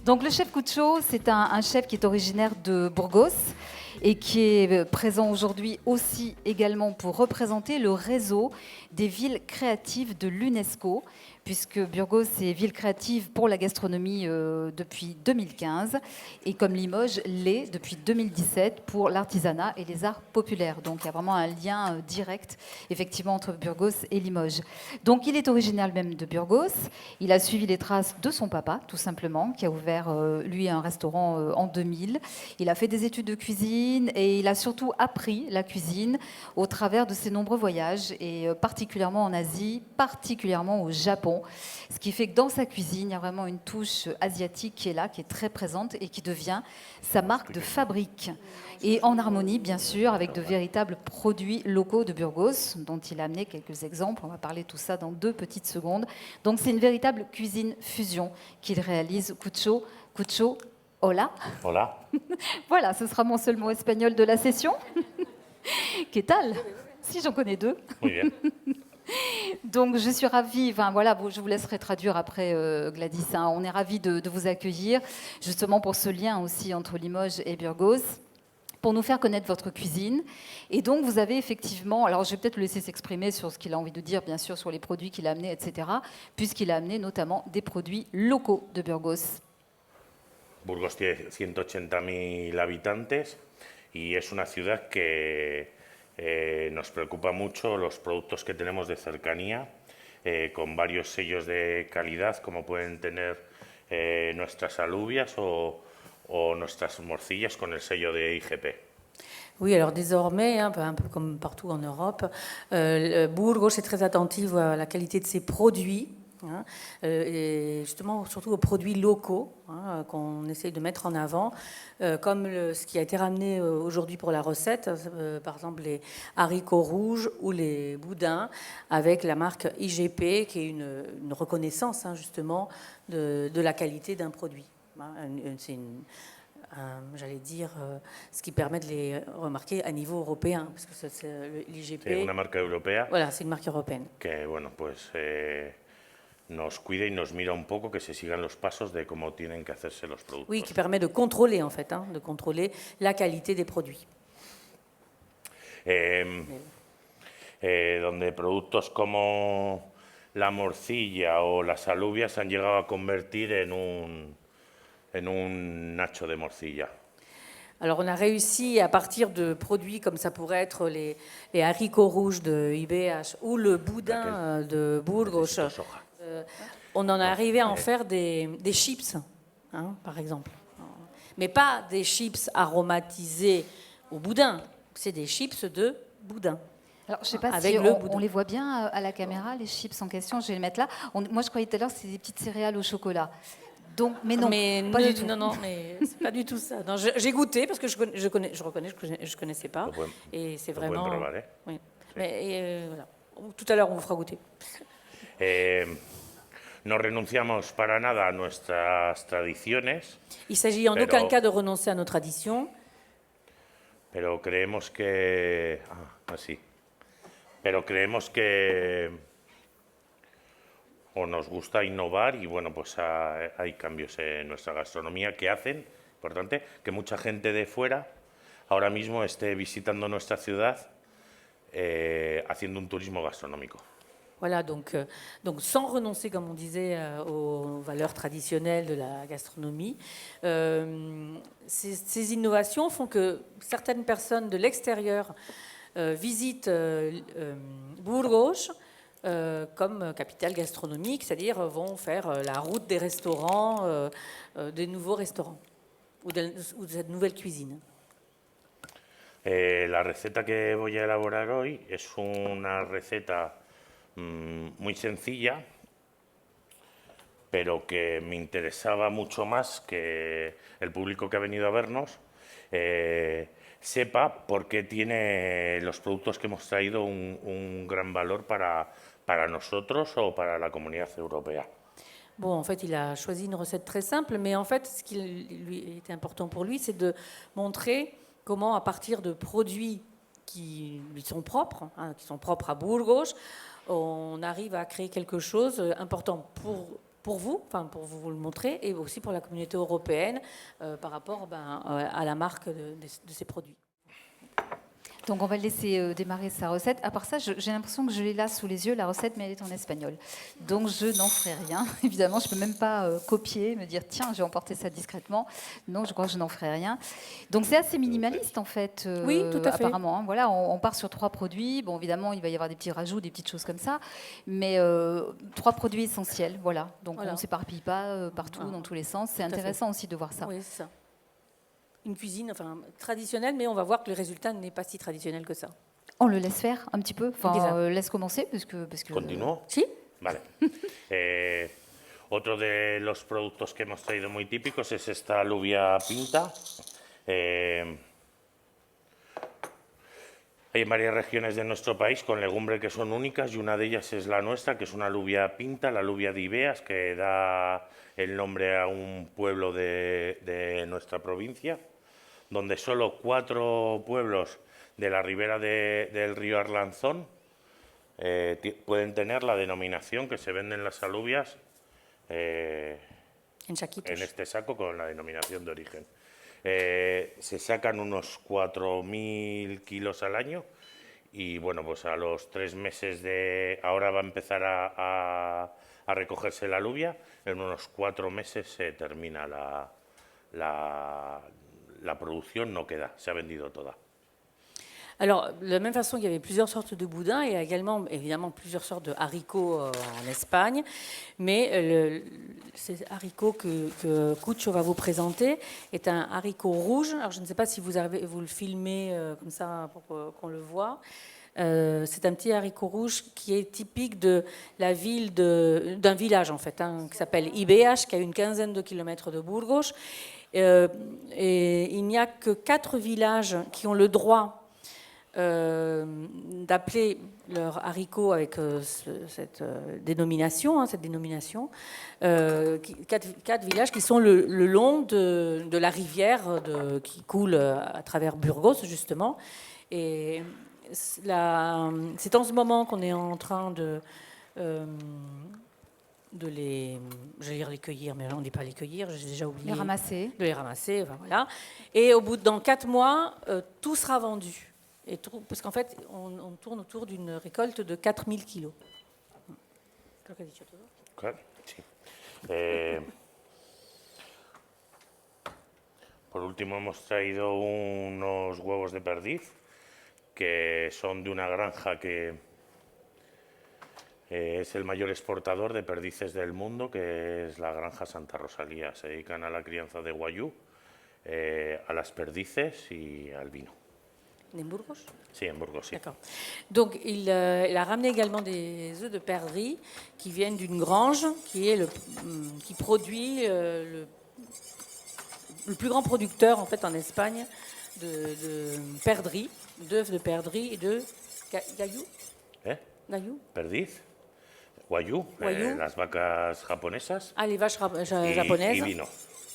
Donc le chef Cucho, c'est un chef qui est originaire de Burgos et qui est présent aujourd'hui aussi également pour représenter le réseau des villes créatives de l'UNESCO, puisque Burgos est ville créative pour la gastronomie depuis 2015 et comme Limoges l'est depuis 2017 pour l'artisanat et les arts populaires. Donc il y a vraiment un lien direct effectivement entre Burgos et Limoges. Donc il est originaire même de Burgos, il a suivi les traces de son papa tout simplement, qui a ouvert lui un restaurant en 2000. Il a fait des études de cuisine et il a surtout appris la cuisine au travers de ses nombreux voyages et particulièrement en Asie, particulièrement au Japon. Ce qui fait que dans sa cuisine, il y a vraiment une touche asiatique qui est là, qui est très présente et qui devient sa marque de fabrique. Et en harmonie, bien sûr, avec de véritables produits locaux de Burgos, dont il a amené quelques exemples. On va parler de tout ça dans 2 petites secondes. Donc c'est une véritable cuisine fusion qu'il réalise, Cucho. Cucho, hola. Hola. Voilà, ce sera mon seul mot espagnol de la session. ¿Qué tal? Si j'en connais 2. Muy bien. Donc je suis ravie, enfin, voilà, je vous laisserai traduire après Gladys, hein. On est ravis de vous accueillir, justement pour ce lien aussi entre Limoges et Burgos, pour nous faire connaître votre cuisine. Et donc vous avez effectivement, alors je vais peut-être le laisser s'exprimer sur ce qu'il a envie de dire, bien sûr, sur les produits qu'il a amenés, etc., puisqu'il a amené notamment des produits locaux de Burgos. Burgos tiene 180.000 habitantes y es una ciudad que nos preocupa mucho los productos que tenemos de cercanía, con varios sellos de calidad, como pueden tener nuestras alubias o nuestras morcillas con el sello de IGP. Oui, alors désormais, un peu comme partout en Europe, Burgos est très attentive à la qualité de ses produits. Et justement, surtout aux produits locaux qu'on essaye de mettre en avant, comme ce qui a été ramené aujourd'hui pour la recette, par exemple les haricots rouges ou les boudins, avec la marque IGP, qui est une reconnaissance justement de la qualité d'un produit. C'est j'allais dire, ce qui permet de les remarquer à niveau européen, parce que l'IGP... C'est une marque européenne. Voilà, c'est une marque européenne. Que, bueno, pues... nos cuida y nos mira un poco, que se sigan los pasos de cómo tienen que hacerse los productos. Oui, qui permet de contrôler, en fait, de contrôler la qualité des produits. Donde productos como la morcilla o las alubias se han llegado a convertir en un nacho de morcilla. Alors, on a réussi, à partir de produits comme ça pourrait être les haricots rouges de IBH ou le boudin de Burgos, on en est arrivé à en faire des chips, par exemple. Mais pas des chips aromatisés au boudin, c'est des chips de boudin. Alors, je ne sais pas avec si on les voit bien à la caméra, les chips en question. Je vais les mettre là. Moi, je croyais tout à l'heure que c'était des petites céréales au chocolat. Donc, mais non, pas du tout. Non, mais c'est pas du tout ça. Non, j'ai goûté parce que je connaissais pas. Et c'est vraiment... Probar, oui. Sí. Mais voilà. Tout à l'heure, on vous fera goûter. No renunciamos para nada a nuestras tradiciones. Il s'agit en aucun cas de renoncer à nos traditions. Pero creemos que... Pero creemos que... O nos gusta innovar y, bueno, pues hay cambios en nuestra gastronomía que hacen, importante, que mucha gente de fuera ahora mismo esté visitando nuestra ciudad haciendo un turismo gastronómico. Voilà, donc sans renoncer, comme on disait, aux valeurs traditionnelles de la gastronomie, ces innovations font que certaines personnes de l'extérieur visitent Burgos comme capitale gastronomique, c'est-à-dire vont faire la route des restaurants, des nouveaux restaurants ou de cette nouvelle cuisine. La receta que voy a elaborar hoy es una receta muy sencilla, pero que me interesaba mucho más que el público que ha venido a vernos sepa por qué tiene los productos que hemos traído un gran valor para nosotros o para la comunidad europea. Bon, en fait, il a choisi une recette très simple, mais en fait, ce qui lui était important pour lui, c'est de montrer comment, à partir de produits qui lui sont propres, qui sont propres à Burgos, on arrive à créer quelque chose important pour pour vous, enfin pour vous le montrer, et aussi pour la communauté européenne par rapport à la marque de ces produits. Donc on va le laisser démarrer sa recette. À part ça, j'ai l'impression que je l'ai là sous les yeux, la recette, mais elle est en espagnol. Donc je n'en ferai rien. Évidemment, je ne peux même pas copier, me dire tiens, j'ai emporté ça discrètement. Non, je crois que je n'en ferai rien. Donc c'est assez minimaliste en fait. Oui, tout à fait. Apparemment, hein. Voilà, on part sur 3 produits. Bon, évidemment, il va y avoir des petits rajouts, des petites choses comme ça, mais 3 produits essentiels. Voilà. Donc voilà. on ne s'éparpille pas partout, dans tous les sens. C'est intéressant aussi de voir ça. Oui, c'est ça. Une cuisine traditionnelle, mais on va voir que le résultat n'est pas si traditionnel que ça. On le laisse faire un petit peu, laisse commencer parce que ¿Continúo? Sí. Vale. Otro de los productos que hemos traído muy típicos es esta alubia pinta. Hay varias regiones de nuestro país con legumbres que son únicas y una de ellas es la nuestra, que es una alubia pinta, la alubia de Ibeas, que da el nombre a un pueblo de nuestra provincia, donde solo 4 pueblos de la ribera del río Arlanzón pueden tener la denominación que se venden las alubias en este saco con la denominación de origen. Se sacan unos 4.000 kilos al año y bueno, pues a los 3 meses ahora va a empezar a recogerse la alubia, en unos 4 meses se termina la producción, no queda, se ha vendido toda. Alors, de la même façon, il y avait plusieurs sortes de boudins et également, évidemment, plusieurs sortes de haricots en Espagne. Mais ces haricots que Cucho va vous présenter est un haricot rouge. Alors, je ne sais pas si vous le filmez comme ça pour qu'on le voit. C'est un petit haricot rouge qui est typique de la ville d'un village, en fait, qui s'appelle Ibeas, qui a une 15aine de kilomètres de Burgos. Et il n'y a que 4 villages qui ont le droit d'appeler leurs haricots avec cette dénomination, 4 villages qui sont le long de la rivière qui coule à travers Burgos, justement. Et c'est en ce moment qu'on est en train de les cueillir, mais on ne dit pas les cueillir, j'ai déjà oublié. De les ramasser, enfin, voilà. Et dans 4 mois, tout sera vendu. Parce qu'en fait, on tourne autour d'une récolte de 4000 kilos. Claro, sí. Por último, hemos traído unos huevos de perdiz que son de una granja que es el mayor exportador de perdices del mundo, que es la granja Santa Rosalía. Se dedican a la crianza de guayú, a las perdices y al vino. En Burgos? Sí, en Burgos, sí. D'accord. Donc, il a ramené également des œufs de perdrix qui viennent d'une grange qui produit le plus grand producteur en fait en Espagne de perdrix, d'œufs de perdrix et de gayú. Gayú. Perdiz, guayú, las vacas japonesas. Ah, les vaches japonaises. Y vino.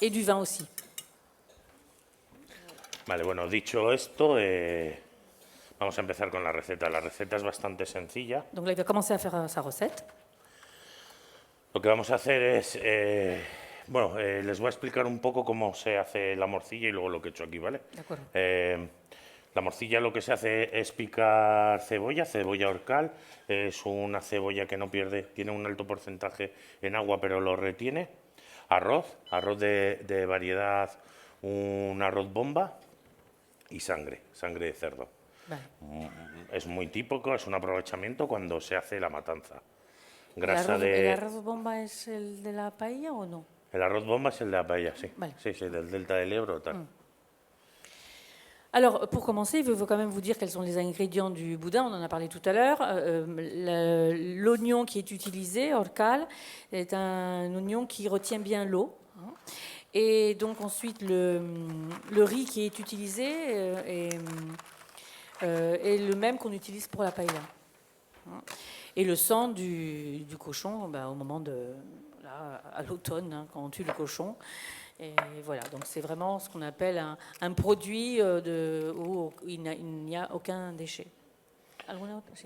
Et du vin aussi. Vale, bueno, dicho esto, vamos a empezar con la receta. La receta es bastante sencilla. Donc là, il va commencer à faire sa recette. Lo que vamos a hacer es, les voy a explicar un poco cómo se hace la morcilla y luego lo que he hecho aquí, ¿vale? De acuerdo. La morcilla lo que se hace es picar cebolla orcal. Es una cebolla que no pierde, tiene un alto porcentaje en agua, pero lo retiene. Arroz de variedad, un arroz bomba. Y sangre de cerdo. Vale. Es muy típico, es un aprovechamiento cuando se hace la matanza. ¿El arroz bomba es el de la paella o no? El arroz bomba es el de la paella, sí. Vale. Sí, del delta del Ebro, tal. Alors, pour commencer, il faut quand même vous dire quels sont les ingrédients du boudin. On en a parlé tout à l'heure. L'oignon qui est utilisé, orcal, est un oignon qui retient bien l'eau. Et donc ensuite, le riz qui est utilisé est le même qu'on utilise pour la paella. Et le sang du cochon, au moment à l'automne, quand on tue le cochon. Et voilà, donc c'est vraiment ce qu'on appelle un produit où il n'y a aucun déchet.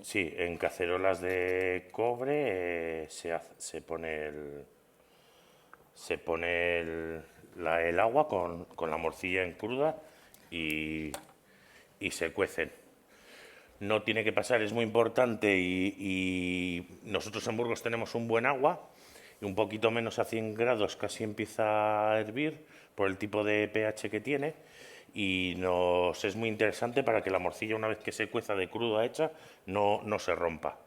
Sí, en cacerolas de cobre se pone se pone el agua con la morcilla en cruda y se cuecen. No tiene que pasar, es muy importante y nosotros en Burgos tenemos un buen agua y un poquito menos a 100 grados casi empieza a hervir por el tipo de pH que tiene y nos es muy interesante para que la morcilla una vez que se cueza de cruda hecha no se rompa,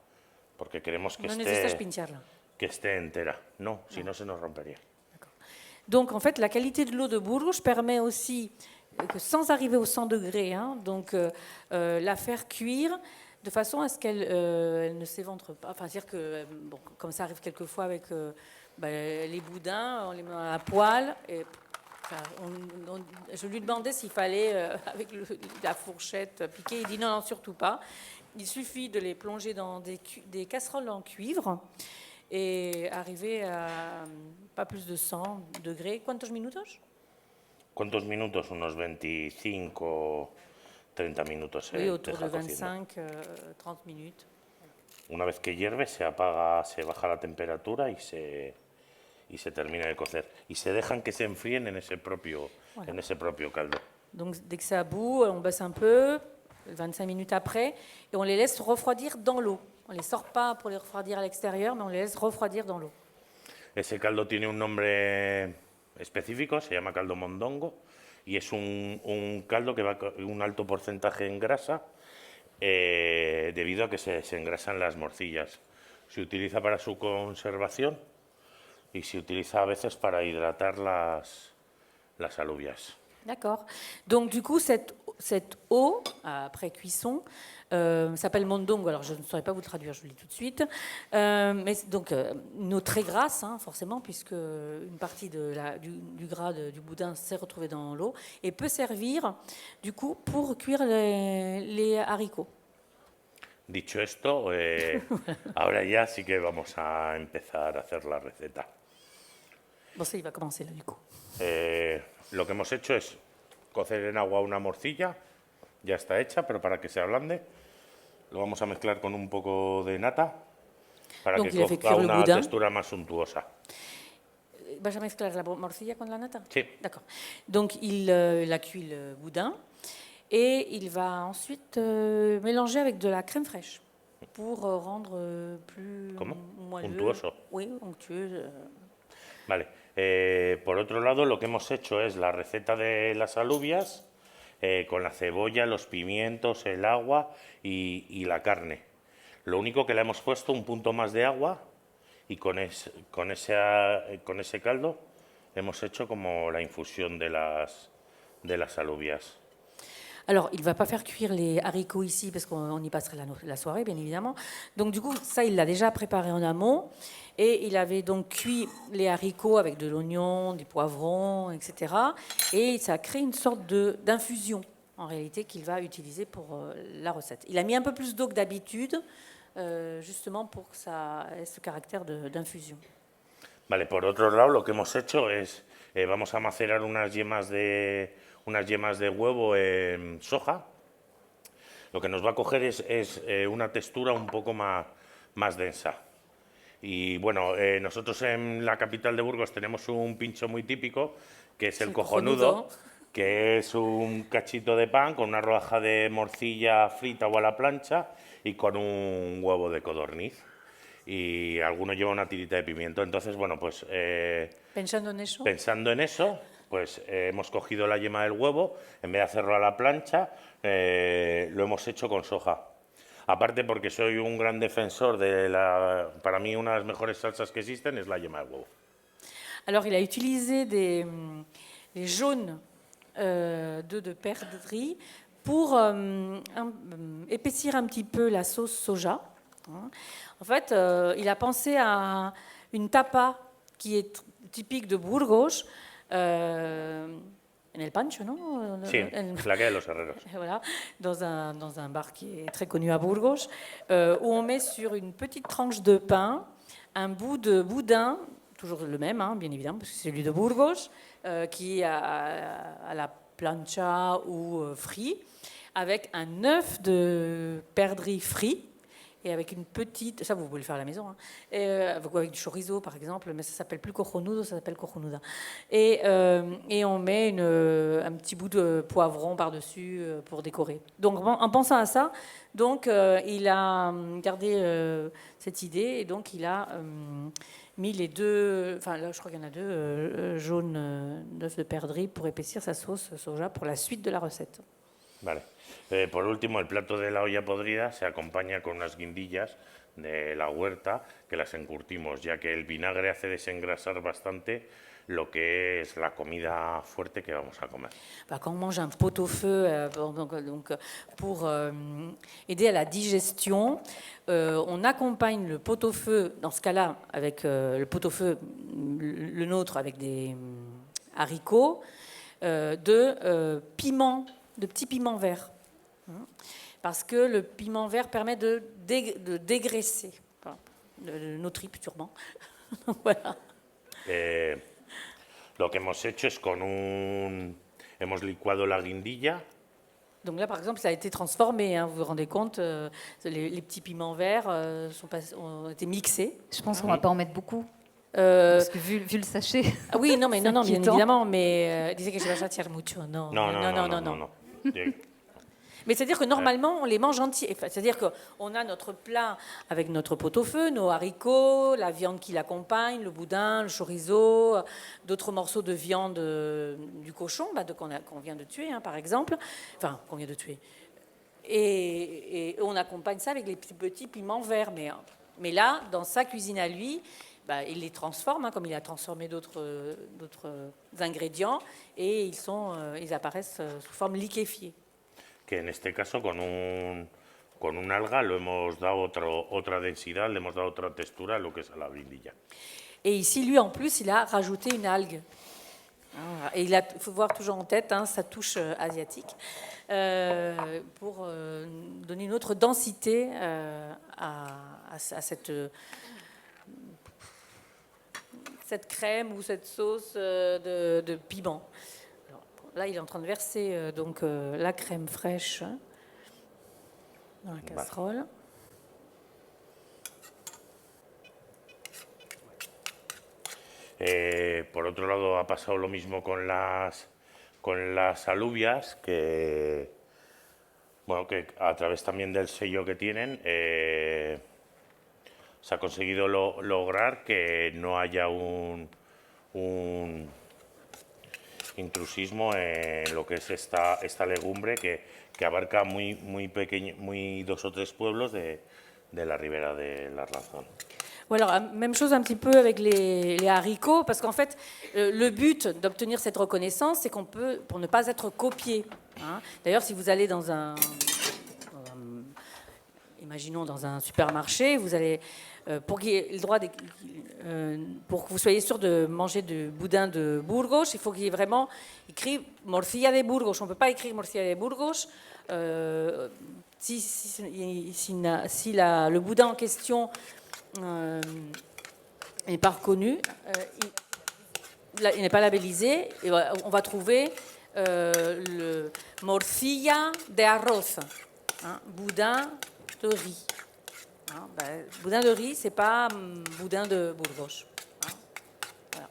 porque queremos No necesitas pincharla. que esté entera, no, si no se nos rompería. Donc, en fait, la qualité de l'eau de Bourges permet aussi, que sans arriver aux 100 degrés, hein, donc la faire cuire de façon à ce qu'elle elle ne s'éventre pas. Enfin, c'est-à-dire que, bon, comme ça arrive quelquefois avec les boudins, on les met à la poêle. Et, enfin, je lui demandais s'il fallait, avec la fourchette, piquer. Il dit non, surtout pas. Il suffit de les plonger dans des casseroles en cuivre et arriver à pas plus de 100 degrés. ¿Cuántos minutos? ¿Cuántos minutos? Unos 25, 30 minutos. Oui, autour de 25-30 minutes. Una vez que hierve, se apaga, se baja la temperatura y se termina de cocer. Y se dejan que se enfríen en ese propio caldo. Donc, dès que c'est à bout, on baisse un peu, 25 minutes après, et on les laisse refroidir dans l'eau. On ne les sort pas pour les refroidir à l'extérieur, mais on les laisse refroidir dans l'eau. Ese caldo tiene un nombre específico, se llama caldo mondongo, y es un caldo que va con un alto porcentaje en grasa debido a que se engrasan las morcillas. Se utiliza para su conservación y se utiliza a veces para hidratar las alubias. D'accord. Donc, du coup, cette eau, après cuisson, s'appelle mondongo. Alors, je ne saurais pas vous le traduire, je vous le dis tout de suite. Mais donc, une eau très grasse, hein, forcément, puisque une partie du gras du boudin s'est retrouvée dans l'eau et peut servir, du coup, pour cuire les haricots. Dicho esto, ahora ya sí que vamos a empezar a hacer la receta. Bon, ça, il va commencer là, du coup. Lo que hemos hecho es cocer en agua una morcilla, ya está hecha, pero para que se ablande, lo vamos a mezclar con un poco de nata para Donc, que coja una textura más suntuosa. ¿Vas a mezclar la morcilla con la nata? Sí. D'accord. Donc, il a cuit le boudin et il va ensuite mélanger avec de la crème fraîche pour rendre plus moelleux. Untuoso. Oui, onctueux. Vale. Por otro lado, lo que hemos hecho es la receta de las alubias con la cebolla, los pimientos, el agua y la carne. Lo único que le hemos puesto un punto más de agua y con ese caldo hemos hecho como la infusión de las alubias. Alors, il ne va pas faire cuire les haricots ici parce qu'on y passerait la soirée, bien évidemment. Donc, du coup, ça, il l'a déjà préparé en amont. Et il avait donc cuit les haricots avec de l'oignon, du poivron, etc. Et ça a créé une sorte d'infusion, en réalité, qu'il va utiliser pour la recette. Il a mis un peu plus d'eau que d'habitude, justement pour que ça ait ce caractère d'infusion. Vale, por otro lado, lo que hemos hecho es, vamos a macerar unas yemas de huevo en soja. Lo que nos va a coger es una textura un poco más densa. Y bueno, nosotros en la capital de Burgos tenemos un pincho muy típico, que es el cojonudo, que es un cachito de pan con una rodaja de morcilla frita o a la plancha y con un huevo de codorniz. Y alguno lleva una tirita de pimiento. Entonces, bueno, pues Pensando en eso, pues hemos cogido la yema del huevo, en vez de hacerlo a la plancha, lo hemos hecho con soja. Aparte porque soy un gran defensor para mí una de las mejores salsas que existen es la yema de huevo. Alors, il a utilisé les jaunes d'œufs de perdrix pour épaissir un petit peu la sauce soja. En fait, il a pensé à une tapa qui est typique de Burgos, en el Pancho, ¿no? Sí, la calle de los Herreros. Voilà, dans un bar qui est très connu à Burgos, où on met sur une petite tranche de pain un bout de boudin, toujours le même, hein, bien évidemment, parce que c'est celui de Burgos, qui est à la plancha ou frit, avec un œuf de perdrix frit et avec une petite, ça vous pouvez le faire à la maison, hein, avec du chorizo par exemple, mais ça s'appelle plus cojonudo, ça s'appelle cojonuda. Et on met un petit bout de poivron par-dessus pour décorer. Donc en pensant à ça, donc il a gardé cette idée et donc il a mis les deux, enfin là je crois qu'il y en a deux jaunes d'œufs de perdrix pour épaissir sa sauce soja pour la suite de la recette. Vale. Por último, el plato de la olla podrida se acompaña con unas guindillas de la huerta que las encurtimos, ya que el vinagre hace desengrasar bastante lo que es la comida fuerte que vamos a comer. Quand on mange un pot-au-feu, pour aider à la digestion, on accompagne le pot-au-feu, dans ce cas-là, avec le pot-au-feu, le nôtre, avec des haricots, de piment, de petits piments verts. Parce que le piment vert permet de dégraisser nos tripes, sûrement. Voilà. Lo que hemos hecho es hemos licuado la guindilla. Donc là, par exemple, ça a été transformé, hein, vous vous rendez compte, les petits piments verts ont été mixés. Je pense qu'on ne va pas en mettre beaucoup. Parce que vu le sachet. Ah oui, non, mais non, bien évidemment, mais disait que je vais tirer mucho. Non. Mais c'est-à-dire que normalement, on les mange entiers. C'est-à-dire qu'on a notre plat avec notre pot-au-feu, nos haricots, la viande qui l'accompagne, le boudin, le chorizo, d'autres morceaux de viande du cochon qu'on vient de tuer, hein, par exemple. Enfin, qu'on vient de tuer. Et on accompagne ça avec les petits piments verts. Mais là, dans sa cuisine à lui, il les transforme, hein, comme il a transformé d'autres ingrédients, et ils apparaissent sous forme liquéfiée. Que en este caso con un alga le hemos dado otra densidad, le hemos dado otra textura a lo que es a la guindilla. Et ici, lui, en plus, il a rajouté une algue. Et il faut voir toujours en tête sa touche asiatique pour donner une autre densité à cette crème ou cette sauce de piment. Là, il est en train de verser la crème fraîche dans la casserole. Por otro lado, ha pasado lo mismo con las alubias, que a través también del sello que tienen se ha conseguido lograr que no haya un intrusismo en lo que es esta legumbre que abarca muy pequeño, dos o tres pueblos de la ribera del Arlanzón. Ou alors, même chose un petit peu avec les haricots, parce qu'en fait, le but d'obtenir cette reconnaissance, c'est qu'on peut, pour ne pas être copié. Hein. D'ailleurs, si vous allez imaginons dans un supermarché, vous allez, pour qu'il y ait le droit pour que vous soyez sûr de manger du boudin de Burgos, il faut qu'il y ait vraiment écrit morcilla de Burgos. On ne peut pas écrire morcilla de Burgos si le boudin en question n'est pas reconnu, il n'est pas labellisé, et on va trouver le morcilla de arroz, hein, boudin de riz. Hein, boudin de riz, c'est pas boudin de Burgos. Hein, voilà.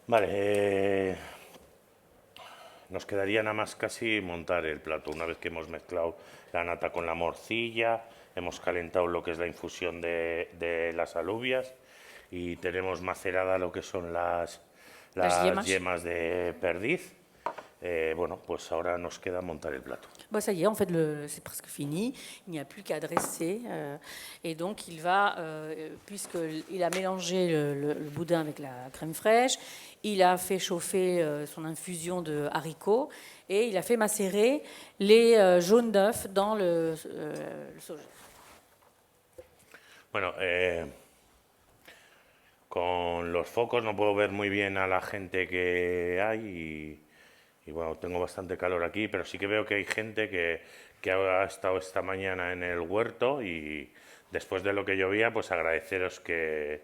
Vale, nos quedaría nada más casi montar el plato. Una vez que hemos mezclado la nata con la morcilla, hemos calentado lo que es la infusión de las alubias y tenemos macerada lo que son las yemas de perdiz. Pues ahora nos queda montar el plato. Ça y est, en fait, c'est presque fini. Il n'y a plus qu'à dresser. Et donc, il va, puisqu'il a mélangé le boudin avec la crème fraîche, il a fait chauffer son infusion de haricots et il a fait macérer les jaunes d'œufs dans le soja. Bueno, con los focos no puedo ver muy bien a la gente que hay y bueno, tengo bastante calor aquí, pero sí que veo que hay gente que ha estado esta mañana en el huerto y después de lo que llovía, pues agradeceros que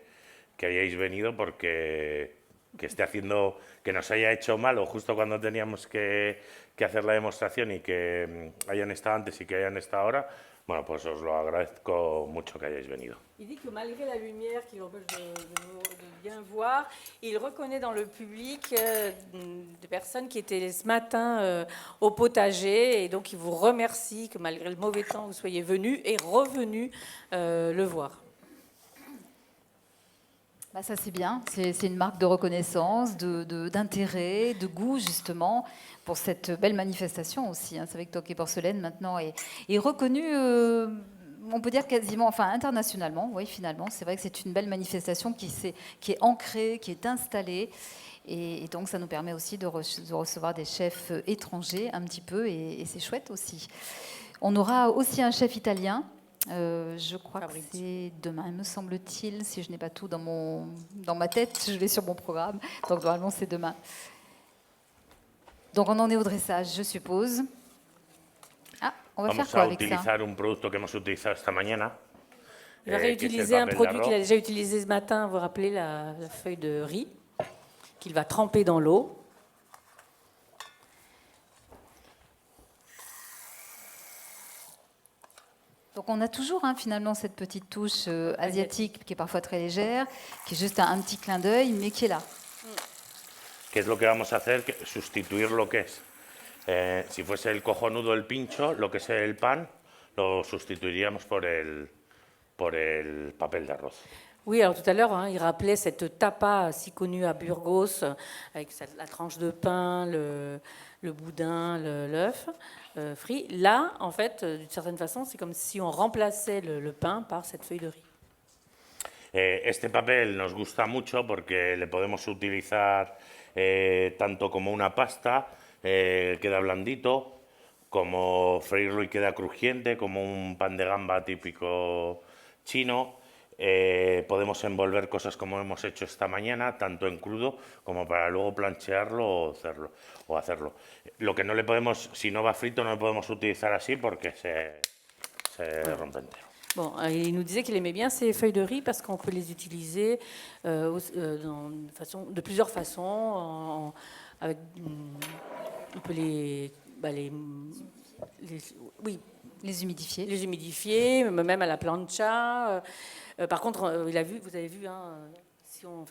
hayáis venido porque que esté haciendo, que nos haya hecho mal o justo cuando teníamos que hacer la demostración y que hayan estado antes y que hayan estado ahora, Bueno, pues os lo agradezco mucho que hayáis venido. Il dit que malgré la lumière qui l'empêche de bien voir, il reconnaît dans le public des personnes qui étaient ce matin au potager, et donc il vous remercie que malgré le mauvais temps, vous soyez venus et revenus le voir. Bah ça c'est bien, c'est une marque de reconnaissance, d'intérêt, de goût justement pour cette belle manifestation aussi. Hein. C'est vrai que Toque Porcelaine maintenant est reconnu, on peut dire quasiment, enfin internationalement, oui finalement. C'est vrai que c'est une belle manifestation qui est ancrée, qui est installée. Et donc ça nous permet aussi de recevoir des chefs étrangers un petit peu, et c'est chouette aussi. On aura aussi un chef italien. Je crois que c'est demain, me semble-t-il, si je n'ai pas tout dans ma tête, je l'ai sur mon programme, donc normalement c'est demain. Donc on en est au dressage, je suppose. Ah, on va faire quoi avec ça? Vamos a utilizar un producto que hemos utilizado esta mañana. Il va réutiliser un produit qu'il a déjà utilisé ce matin, vous vous rappelez, la feuille de riz, qu'il va tremper dans l'eau. Donc on a toujours finalement cette petite touche asiatique qui est parfois très légère, qui est juste un petit clin d'œil, mais qui est là. ¿Qué es lo que vamos a hacer? Sustituir lo que es. Si fuese el cojonudo, el pincho, lo que es el pan, lo sustituiríamos por el papel de arroz. Oui, alors tout à l'heure, il rappelait cette tapa si connue à Burgos, avec la tranche de pain, le boudin, l'œuf frit. Là, en fait, d'une certaine façon, c'est comme si on remplaçait le pain par cette feuille de riz. Este papel nos gusta mucho porque le podemos utilizar tanto como una pasta, queda blandito, como freírlo y queda crujiente, como un pan de gamba típico chino. Podemos envolver cosas como hemos hecho esta mañana, tanto en crudo como para luego planchearlo o hacerlo. Lo que no le podemos, si no va frito, no lo podemos utilizar así porque se rompe entero. Bon, il nous disait qu'il aimait bien ces feuilles de riz parce qu'on peut les utiliser de plusieurs façons. On peut les humidifier. Les humidifier, même à la plancha. Par contre, vous avez vu, si on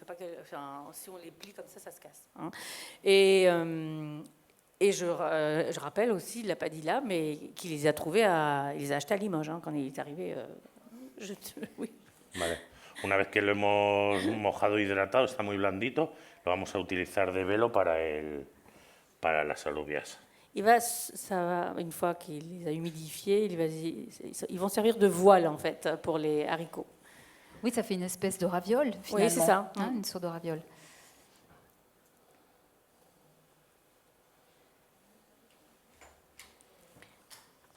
les plie comme ça se casse. Hein. Et je rappelle aussi, il ne l'a pas dit là, mais qu'il les a trouvés, il les a achetés à Limoges quand il est arrivé. Oui. Vale. Una vez que lo hemos mojado y hidratado, está muy blandito, lo vamos a utilizar de velo para las alubias. Une fois qu'il les a humidifiés, ils vont servir de voile en fait pour les haricots. Oui, ça fait une espèce de raviole finalement. Oui, c'est ça. Une sorte de raviole.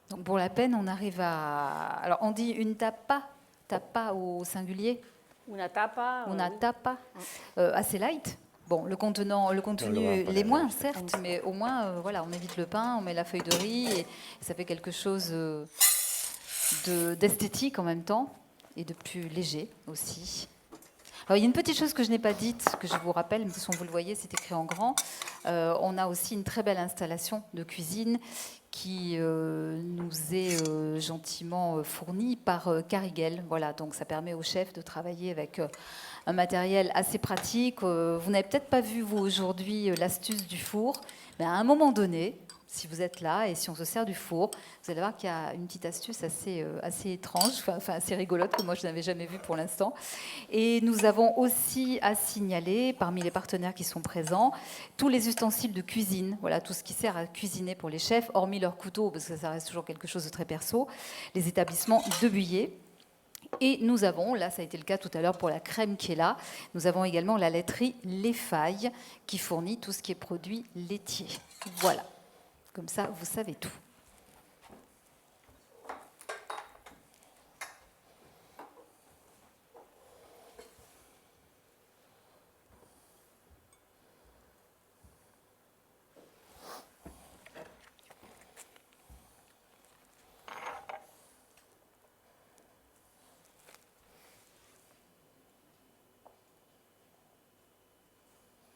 Donc pour la peine, on arrive à... Alors on dit une tapa au singulier. Una tapa. Una tapa. Assez light. Bon, le contenu l'est moins, certes, mais au moins, voilà, on évite le pain, on met la feuille de riz, et ça fait quelque chose d'esthétique en même temps, et de plus léger aussi. Alors, il y a une petite chose que je n'ai pas dite, que je vous rappelle, mais de toute façon, vous le voyez, c'est écrit en grand. On a aussi une très belle installation de cuisine qui nous est gentiment fournie par Carigel. Voilà, donc ça permet au chef de travailler avec un matériel assez pratique. Vous n'avez peut-être pas vu, vous, aujourd'hui, l'astuce du four, mais à un moment donné, si vous êtes là et si on se sert du four, vous allez voir qu'il y a une petite astuce assez étrange, enfin assez rigolote, que moi je n'avais jamais vue pour l'instant. Et nous avons aussi à signaler, parmi les partenaires qui sont présents, tous les ustensiles de cuisine, voilà, tout ce qui sert à cuisiner pour les chefs, hormis leurs couteaux, parce que ça reste toujours quelque chose de très perso, les établissements de Buyer. Et nous avons, là ça a été le cas tout à l'heure pour la crème qui est là, nous avons également la laiterie Les Failles qui fournit tout ce qui est produit laitier. Voilà, comme ça vous savez tout.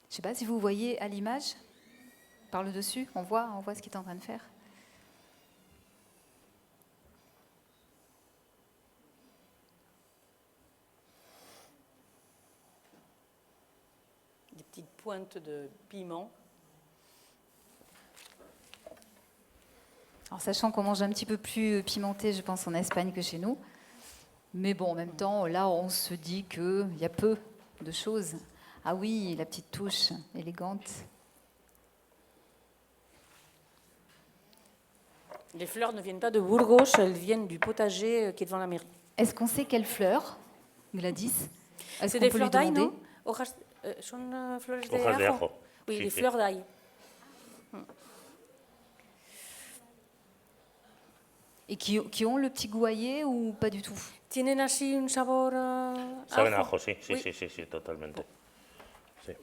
Je ne sais pas si vous voyez à l'image, par le dessus, on voit ce qu'il est en train de faire. pointe de piment. Alors, sachant qu'on mange un petit peu plus pimenté, je pense, en Espagne que chez nous. Mais bon, en même temps, là, on se dit qu'il y a peu de choses. Ah oui, la petite touche élégante. Les fleurs ne viennent pas de Burgos, elles viennent du potager qui est devant la mairie. Est-ce qu'on sait quelles fleurs, Gladys? Est-ce C'est qu'on des peut fleurs lui d'ail, demander? non? Hojas, son flores de Hojas de ajo. Oui, Sí, les sí. fleurs d'ail. Et qui ont le petit goût ou pas du tout? Tienen así un sabor Saben a ajo. ajo, sí, sí, Oui. sí, sí, sí, totalmente. Sí.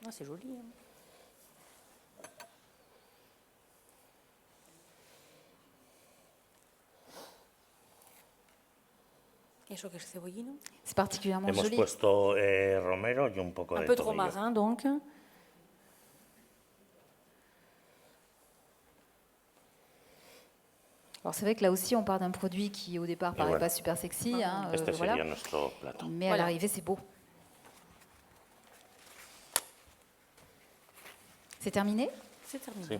Ah, c'est joli. Hein. Eso que es cebollino. C'est particulièrement Hemos joli. puesto romero y un poco Un de peu de tomillo. romarin, donc. Alors c'est vrai que là aussi, on part d'un produit qui au départ paraît voilà. pas super sexy, hein, Este voilà. sería nuestro plato. Mais à Voilà. l'arrivée, c'est beau. C'est terminé? C'est terminé. Sí.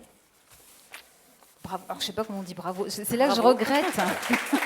Bravo. Alors, je sais pas comment on dit bravo. C'est là que je Bravo. regrette